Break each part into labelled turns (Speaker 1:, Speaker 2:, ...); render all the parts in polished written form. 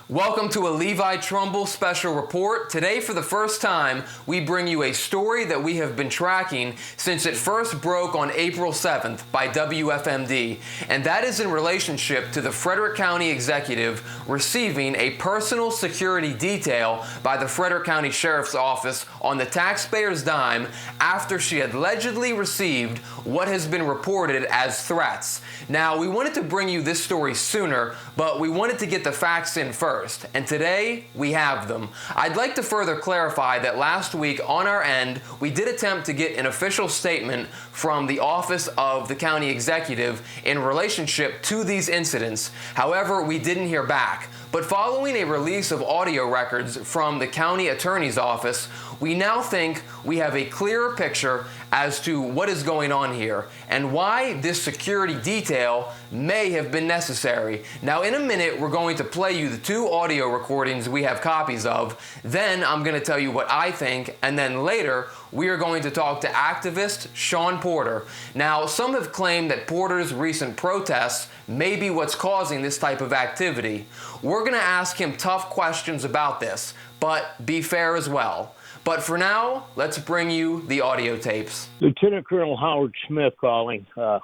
Speaker 1: Welcome to a Levi Trumbull special report. Today, for the first time, we bring you a story that we have been tracking since it first broke on April 7th by WFMD, and that is in relationship to the Frederick County executive receiving a personal security detail by the Frederick County Sheriff's Office on the taxpayer's dime after she allegedly received what has been reported as threats. Now, we wanted to bring you this story sooner, but we wanted to get the facts in first, and today we have them. I'd like to further clarify that last week on our end, we did attempt to get an official statement from the office of the county executive in relationship to these incidents. However, we didn't hear back. But following a release of audio records from the county attorney's office, we now think we have a clearer picture as to what is going on here and why this security detail may have been necessary. Now, in a minute, we're going to play you the two audio recordings we have copies of. Then I'm going to tell you what I think, and then later we are going to talk to activist Shaun Porter. Now, some have claimed that Porter's recent protests may be what's causing this type of activity. We're going to ask him tough questions about this, but be fair as well. But for now, let's bring you the audio tapes.
Speaker 2: Lieutenant Colonel Howard Smith calling. I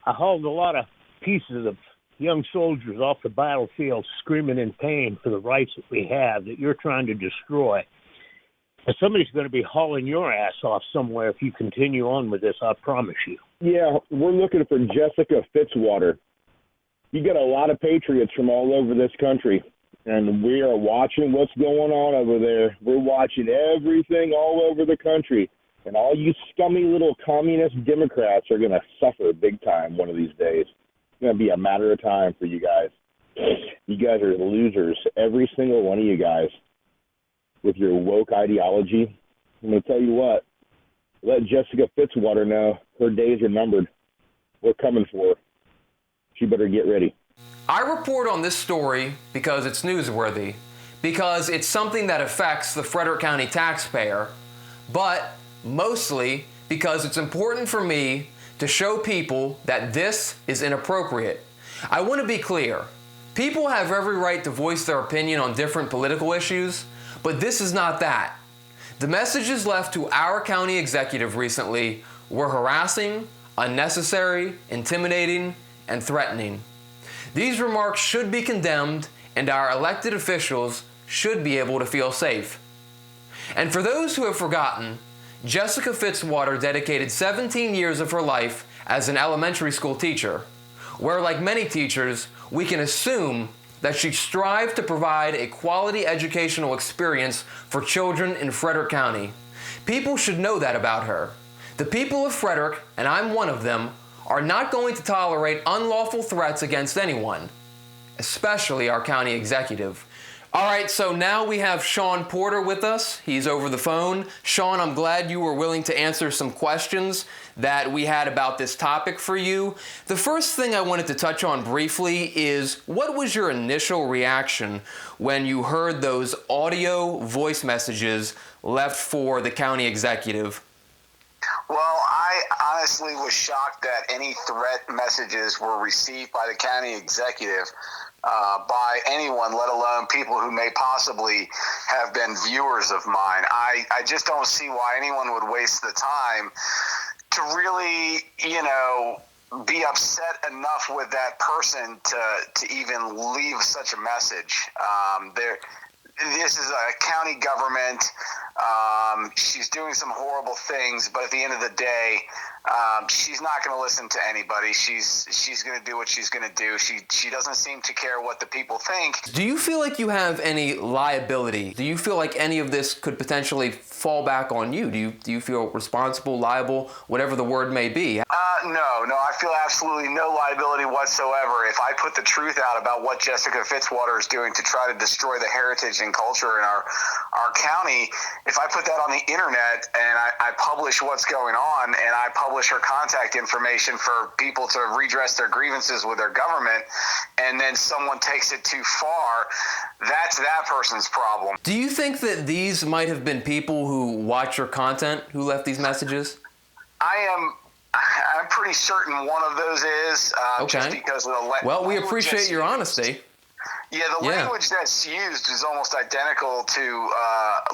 Speaker 2: hauled a lot of pieces of young soldiers off the battlefield screaming in pain for the rights that we have that you're trying to destroy. And somebody's going to be hauling your ass off somewhere if you continue on with this, I promise you.
Speaker 3: Yeah, we're looking for Jessica Fitzwater. You got a lot of patriots from all over this country, and we are watching what's going on over there. We're watching everything all over the country, and all you scummy little communist Democrats are going to suffer big time one of these days. It's going to be a matter of time for you guys. You guys are losers, every single one of you guys, with your woke ideology. I'm going to tell you what, let Jessica Fitzwater know her days are numbered. We're coming for her. She better get ready.
Speaker 1: I report on this story because it's newsworthy, because it's something that affects the Frederick County taxpayer, but mostly because it's important for me to show people that this is inappropriate. I want to be clear. People have every right to voice their opinion on different political issues, but this is not that. The messages left to our county executive recently were harassing, unnecessary, intimidating, and threatening. These remarks should be condemned, and our elected officials should be able to feel safe. And for those who have forgotten, Jessica Fitzwater dedicated 17 years of her life as an elementary school teacher, where, like many teachers, we can assume that she strived to provide a quality educational experience for children in Frederick County. People should know that about her. The people of Frederick, and I'm one of them, are not going to tolerate unlawful threats against anyone, especially our county executive. All right, so now we have Shaun Porter with us. He's over the phone. Shaun, I'm glad you were willing to answer some questions that we had about this topic for you. The first thing I wanted to touch on briefly is, what was your initial reaction when you heard those audio voice messages left for the county executive?
Speaker 4: Well, I honestly was shocked that any threat messages were received by the county executive by anyone, let alone people who may possibly have been viewers of mine. I just don't see why anyone would waste the time to really, be upset enough with that person to even leave such a message. This is a county government. She's doing some horrible things, but at the end of the day, she's not going to listen to anybody. She's going to do what she's going to do. She doesn't seem to care what the people think.
Speaker 1: Do you feel like you have any liability? Do you feel like any of this could potentially fall back on you? Do you feel responsible, liable, whatever the word may be?
Speaker 4: No, I feel absolutely no liability whatsoever. If I put the truth out about what Jessica Fitzwater is doing to try to destroy the heritage and culture in our county, if I put that on the internet and I publish what's going on and I publish her contact information for people to redress their grievances with their government, and then someone takes it too far, that's that person's problem.
Speaker 1: Do you think that these might have been people who watch your content who left these messages?
Speaker 4: I'm pretty certain one of those is.
Speaker 1: Okay.
Speaker 4: Just because of the
Speaker 1: well, we appreciate your honesty.
Speaker 4: Yeah, the language that's used is almost identical to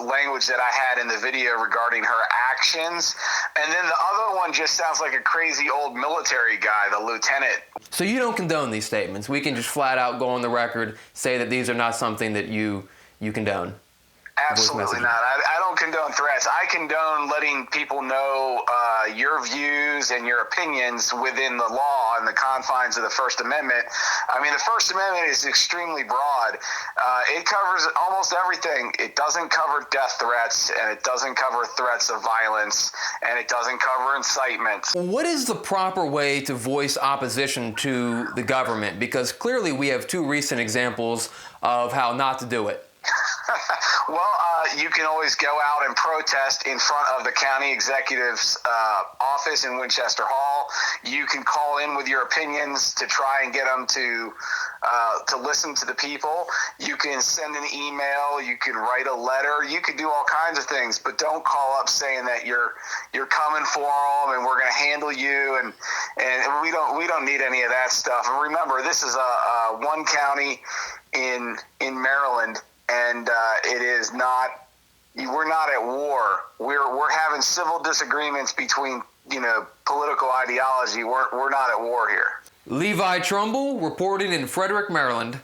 Speaker 4: language that I had in the video regarding her actions. And then the other one just sounds like a crazy old military guy, the lieutenant.
Speaker 1: So you don't condone these statements. We can just flat out go on the record, say that these are not something that you condone.
Speaker 4: Absolutely not. I don't condone threats. I condone letting people know your views and your opinions within the law and the confines of the First Amendment. I mean, the First Amendment is extremely broad. It covers almost everything. It doesn't cover death threats, and it doesn't cover threats of violence, and it doesn't cover incitement.
Speaker 1: What is the proper way to voice opposition to the government? Because clearly we have two recent examples of how not to do it.
Speaker 4: Well, you can always go out and protest in front of the county executive's office in Winchester Hall. You can call in with your opinions to try and get them to listen to the people. You can send an email. You can write a letter. You can do all kinds of things, but don't call up saying that you're coming for them and we're going to handle you. And we don't need any of that stuff. And remember, this is a one county in Maryland. And it is not. We're not at war. We're having civil disagreements between political ideology. We're not at war here.
Speaker 1: Levi Trumbull reporting in Frederick, Maryland.